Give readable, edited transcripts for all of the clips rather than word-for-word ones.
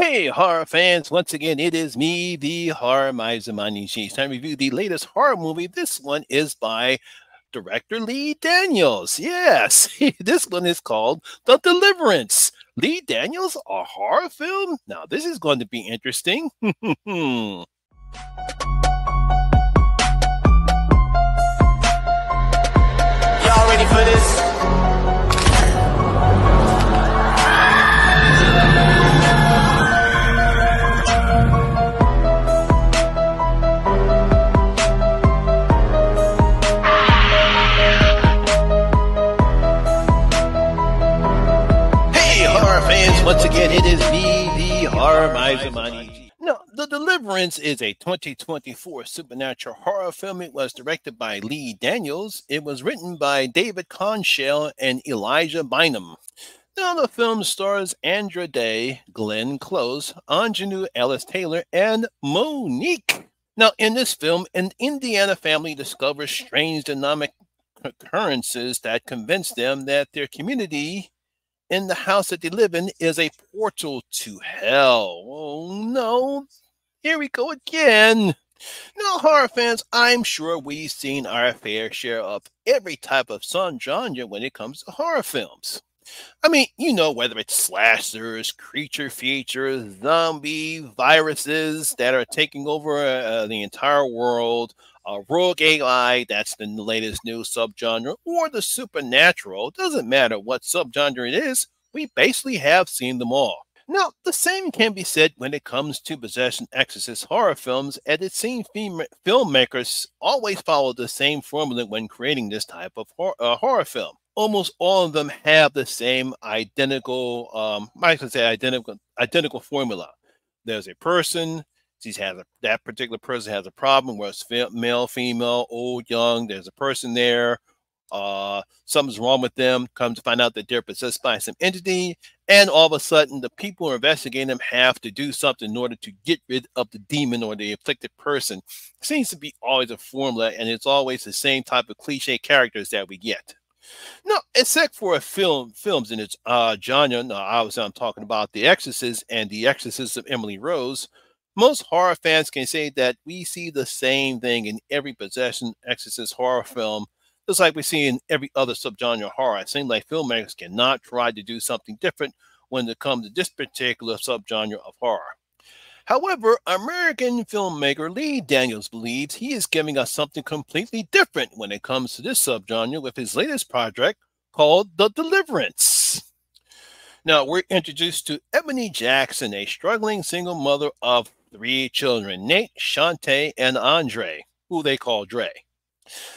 Hey, horror fans! Once again, it is me, the Horror Miser Manichi. It's time to review the latest horror movie. This one is by director Lee Daniels. Yes, this one is called The Deliverance. Lee Daniels, a horror film? Now, this is going to be interesting. Y'all ready for this? Once again, it is me, the Horror Miser Manichi. No, The Deliverance is a 2024 supernatural horror film. It was directed by Lee Daniels. It was written by David Conshell and Elijah Bynum. Now, the film stars Andra Day, Glenn Close, Anjanou Ellis-Taylor, and Monique. Now, in this film, an Indiana family discovers strange dynamic occurrences that convince them that their community in the house that they live in is a portal to hell. Oh no, here we go again. Now, horror fans, I'm sure we've seen our fair share of every type of subgenre when it comes to horror films. I mean, whether it's slashers, creature features, zombie viruses that are taking over the entire world, rogue AI, that's the latest new subgenre, or the supernatural, doesn't matter what subgenre it is, we basically have seen them all. Now, the same can be said when it comes to possession exorcist horror films, and it seems filmmakers always follow the same formula when creating this type of horror film. Almost all of them have the same identical formula. There's a person. That particular person has a problem, whether it's male, female, old, young. There's a person there. Something's wrong with them. Come to find out that they're possessed by some entity. And all of a sudden, the people who are investigating them have to do something in order to get rid of the demon or the afflicted person. It seems to be always a formula, and it's always the same type of cliche characters that we get. No, except for films in its genre. Now, obviously, I'm talking about The Exorcist and The Exorcist of Emily Rose. Most horror fans can say that we see the same thing in every possession exorcist horror film, just like we see in every other subgenre horror. It seems like filmmakers cannot try to do something different when it comes to this particular subgenre of horror. However, American filmmaker Lee Daniels believes he is giving us something completely different when it comes to this subgenre with his latest project called The Deliverance. Now, we're introduced to Ebony Jackson, a struggling single mother of 3 children, Nate, Shantae, and Andre, who they call Dre.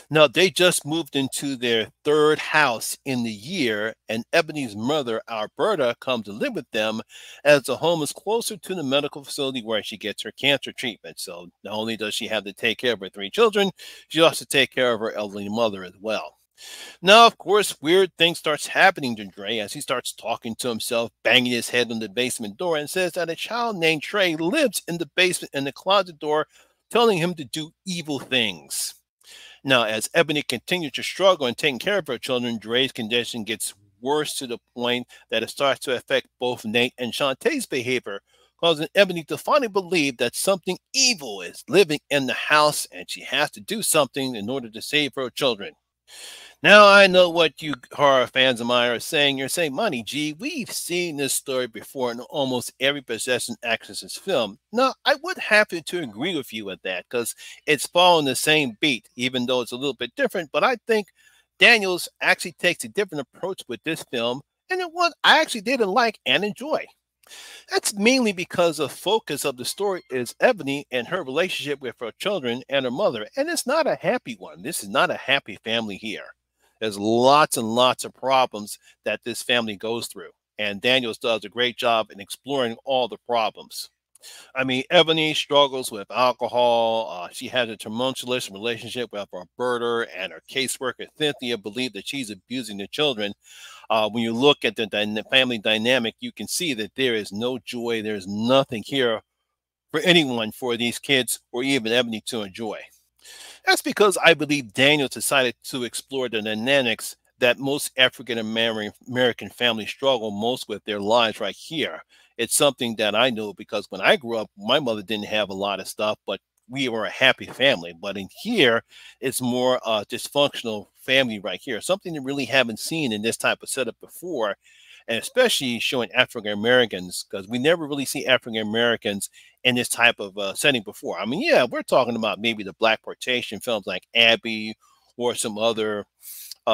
Now, they just moved into their 3rd house in the year, and Ebony's mother, Alberta, comes to live with them as the home is closer to the medical facility where she gets her cancer treatment. So not only does she have to take care of her 3 children, she also takes care of her elderly mother as well. Now, of course, weird things starts happening to Dre as he starts talking to himself, banging his head on the basement door, and says that a child named Trey lives in the basement in the closet door, telling him to do evil things. Now, as Ebony continues to struggle in taking care of her children, Dre's condition gets worse to the point that it starts to affect both Nate and Shantae's behavior, causing Ebony to finally believe that something evil is living in the house and she has to do something in order to save her children. Now, I know what you horror fans of mine are saying. You're saying, Money G, we've seen this story before in almost every possession exorcist film. Now, I would have to agree with you with that because it's following the same beat, even though it's a little bit different. But I think Daniels actually takes a different approach with this film, and it one I actually didn't like and enjoy. That's mainly because the focus of the story is Ebony and her relationship with her children and her mother, and it's not a happy one. This is not a happy family here. There's lots and lots of problems that this family goes through, and Daniels does a great job in exploring all the problems. I mean, Ebony struggles with alcohol. She has a tumultuous relationship with Roberta, and her caseworker, Cynthia, believes that she's abusing the children. When you look at the family dynamic, you can see that there is no joy. There's nothing here for anyone, for these kids, or even Ebony to enjoy. That's because I believe Daniels decided to explore the dynamics that most African American families struggle most with their lives right here. It's something that I know because when I grew up, my mother didn't have a lot of stuff, but we were a happy family. But in here, it's more dysfunctional family right here. Something that really haven't seen in this type of setup before, and especially showing African Americans because we never really see African Americans in this type of setting before. I mean, yeah, we're talking about maybe the black exploitation films like Abby or some other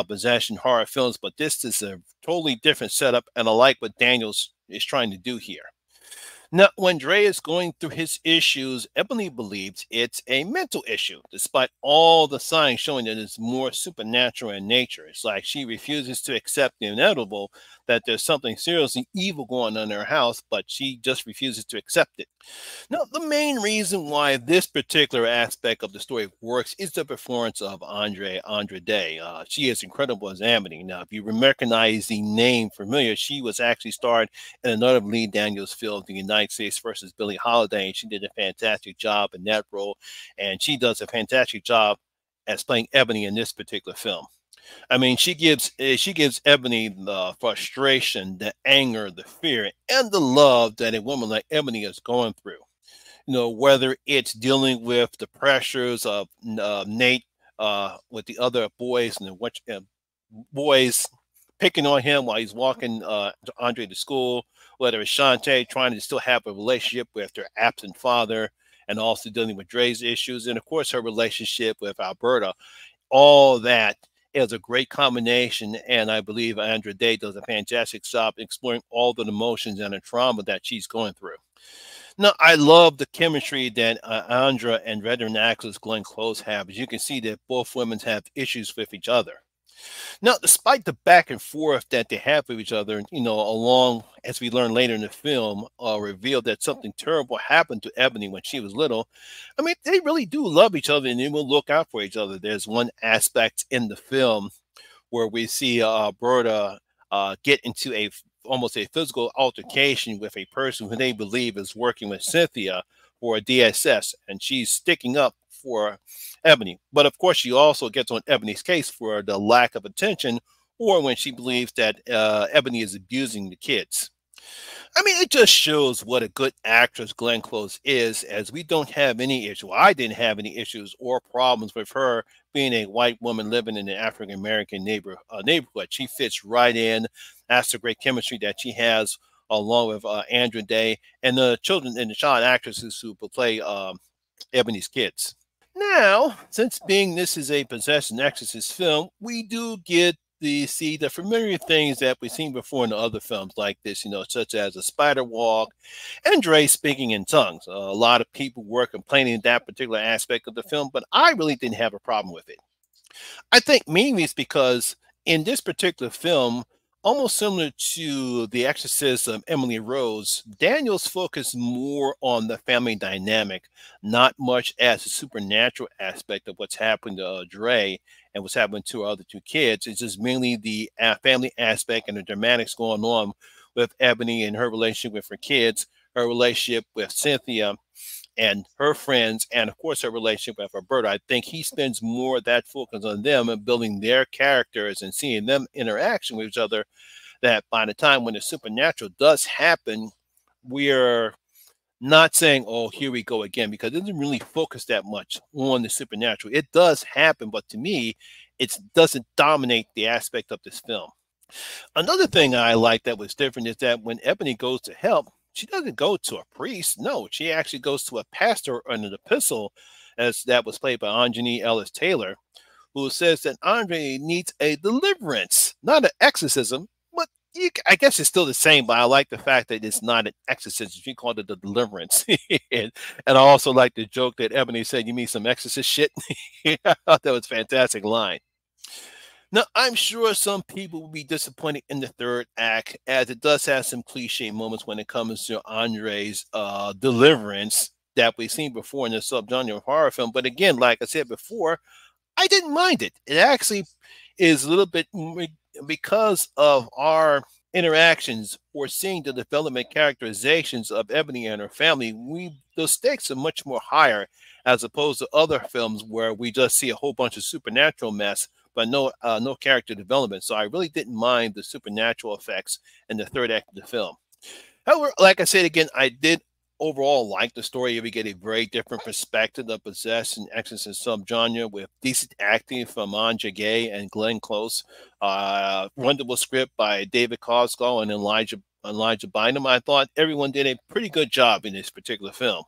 possession horror films, but this is a totally different setup, and I like what Daniels is trying to do here. Now, when Dre is going through his issues, Ebony believes it's a mental issue, despite all the signs showing that it's more supernatural in nature. It's like she refuses to accept the inevitable, that there's something seriously evil going on in her house, but she just refuses to accept it. Now, the main reason why this particular aspect of the story works is the performance of Andre Day. She is incredible as Amity. Now, if you recognize the name familiar, she was actually starred in another Lee Daniels film, The United States versus Billie Holiday, and she did a fantastic job in that role, and she does a fantastic job as playing Ebony in this particular film. I mean, she gives Ebony the frustration, the anger, the fear, and the love that a woman like Ebony is going through. Whether it's dealing with the pressures of Nate with the other boys and what boys picking on him while he's walking Andre to school, whether it's Shantae trying to still have a relationship with her absent father, and also dealing with Dre's issues, and of course her relationship with Alberta. All that is a great combination, and I believe Andra Day does a fantastic job exploring all the emotions and the trauma that she's going through. No, I love the chemistry that Andra and veteran actress Glenn Close have. As you can see that both women have issues with each other. Now, despite the back and forth that they have with each other, along as we learn later in the film, revealed that something terrible happened to Ebony when she was little. I mean, they really do love each other and they will look out for each other. There's one aspect in the film where we see Berta get into almost a physical altercation with a person who they believe is working with Cynthia for a DSS, and she's sticking up for Ebony. But of course, she also gets on Ebony's case for the lack of attention, or when she believes that Ebony is abusing the kids. I mean, it just shows what a good actress Glenn Close is, as we don't have any issue. I didn't have any issues or problems with her being a white woman living in an African American neighborhood. She fits right in. That's the great chemistry that she has, along with Andra Day and the children and the child actresses who play Ebony's kids. Now, since being this is a possession exorcist film, we do get see the familiar things that we've seen before in other films like this, such as a spider walk and Dre speaking in tongues. A lot of people were complaining that particular aspect of the film, but I really didn't have a problem with it. I think mainly it's because in this particular film, almost similar to The Exorcism, Emily Rose, Daniels focused more on the family dynamic, not much as the supernatural aspect of what's happened to Dre and what's happened to our other two kids. It's just mainly the family aspect and the dramatics going on with Ebony and her relationship with her kids, her relationship with Cynthia, and her friends, and of course her relationship with Alberta. I think he spends more of that focus on them and building their characters and seeing them interaction with each other, that by the time when the supernatural does happen, we're not saying, oh, here we go again, because it doesn't really focus that much on the supernatural. It does happen, but to me, it doesn't dominate the aspect of this film. Another thing I like that was different is that when Ebony goes to help, she doesn't go to a priest. No, she actually goes to a pastor on an epistle, as that was played by Anjani Ellis Taylor, who says that Andre needs a deliverance, not an exorcism. But I guess it's still the same, but I like the fact that it's not an exorcism. She called it the deliverance. and I also like the joke that Ebony said, "You mean some exorcist shit?" I thought that was a fantastic line. Now, I'm sure some people will be disappointed in the third act, as it does have some cliche moments when it comes to Andre's deliverance that we've seen before in the subgenre of horror film. But again, like I said before, I didn't mind it. It actually is a little bit because of our interactions or seeing the development characterizations of Ebony and her family. The stakes are much more higher as opposed to other films where we just see a whole bunch of supernatural mess, but no character development. So I really didn't mind the supernatural effects in the third act of the film. However, like I said again, I did overall like the story. We get a very different perspective of possessed and exorcist subgenre with decent acting from Anja Gay and Glenn Close. Wonderful script by David Cosgrove and Elijah Bynum. I thought everyone did a pretty good job in this particular film.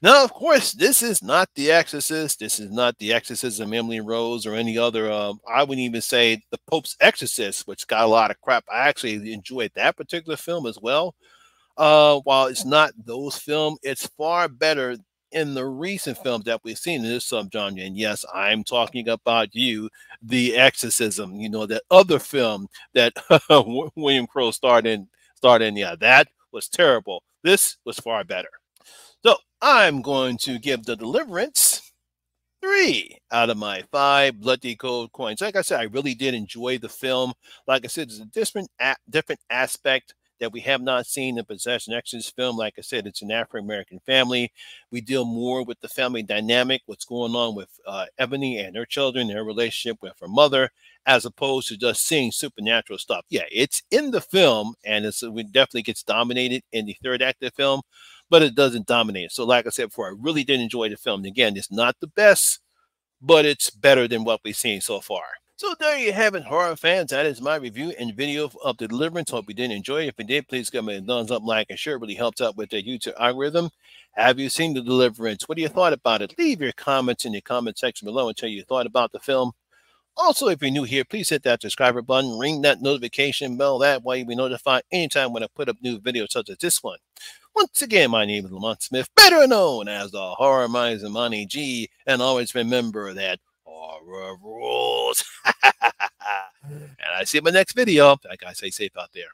Now, of course, this is not The Exorcist. This is not The Exorcism of Emily Rose or any other. I wouldn't even say The Pope's Exorcist, which got a lot of crap. I actually enjoyed that particular film as well. While it's not those films, it's far better in the recent films that we've seen in this subgenre. And yes, I'm talking about you, The Exorcism. You know, that other film that William Crowe starred in. Yeah, that was terrible. This was far better. So I'm going to give The Deliverance 3 out of my 5 bloody gold coins. Like I said, I really did enjoy the film. Like I said, it's a different aspect that we have not seen in Possession Exorcist film. Like I said, it's an African-American family. We deal more with the family dynamic, what's going on with Ebony and her children, her relationship with her mother, as opposed to just seeing supernatural stuff. Yeah, it's in the film, and it definitely gets dominated in the third act of the film, but it doesn't dominate. So like I said before, I really did enjoy the film. And again, it's not the best, but it's better than what we've seen so far. So there you have it, horror fans. That is my review and video of The Deliverance. Hope you did enjoy it. If you did, please give me a thumbs up, like, and share. It really helps out with the YouTube algorithm. Have you seen The Deliverance? What do you thought about it? Leave your comments in the comment section below and tell you thought about the film. Also, if you're new here, please hit that subscriber button, ring that notification bell. That way you'll be notified anytime when I put up new videos such as this one. Once again, my name is Lamont Smith, better known as the Horror Miser Monty G, and always remember that horror rules. And I see you in my next video. Like I say, safe out there.